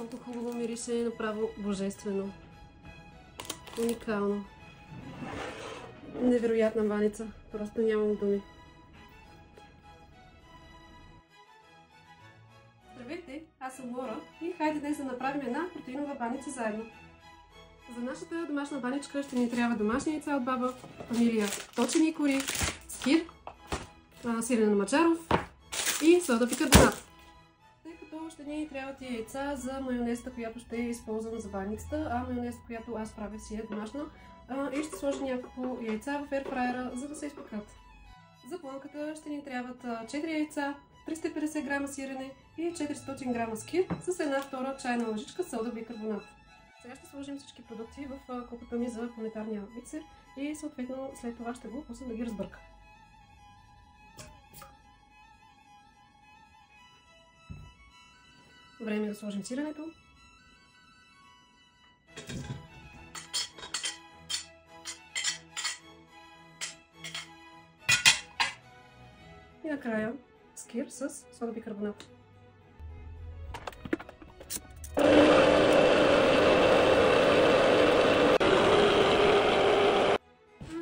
Колко хубаво мирише, направо божествено. Уникално. Невероятна баница. Просто нямам думи. Здравейте, аз съм Лора и хайде днес да направим една протеинова баница заедно. За нашата домашна баничка ще ни трябва домашни яйца от баба, фамилия точени кори, скир, сирене на Маджаров и сода бикарбонат. Тъй като ще ни трябват и яйца за майонезата, която ще използвам за баницата, а майонезата, която аз правя, си е домашна, и ще сложа няколко яйца в ерфрайера, за да се изпекат. За планката ще ни трябват 4 яйца, 350 грама сирене и 400 грама скир с 1/2 чайна лъжичка сода бикарбонат. Сега ще сложим всички продукти в купата ми за планетарния миксер и съответно след това ще го пусна да ги разбърка. Време е да сложим сиренето. И накрая скир с сода бикарбонат.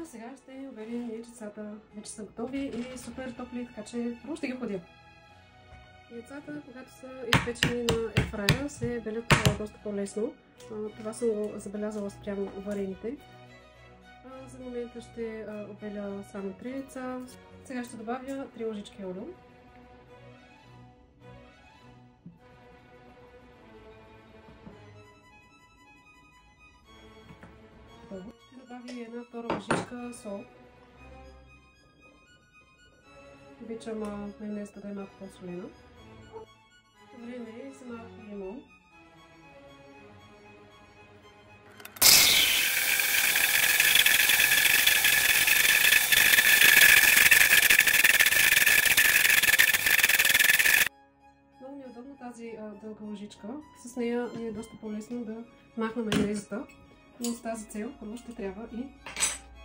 Сега ще обелим яйцата. Вече са готови и супер топли, така че първо ще ги охладя. Яйцата, когато са изпечени на ерфрайера, се белят доста по-лесно. Това съм го забелязала спрямо варените. За момента ще обеля само 3 яйца. Сега ще добавя 3 лъжички олио. Ще добавя 1/2 лъжичка сол. Обичам майонезата да е малко по-солена. Време е за малко лимон. Много ми е удобна тази дълга лъжичка. С нея е доста по-лесно да махна майонезата. Но с тази цел първо ще трябва и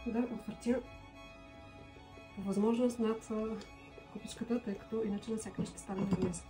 да отвъртя по възможност над купичката, тъй като иначе навсякъде ще стане майонез.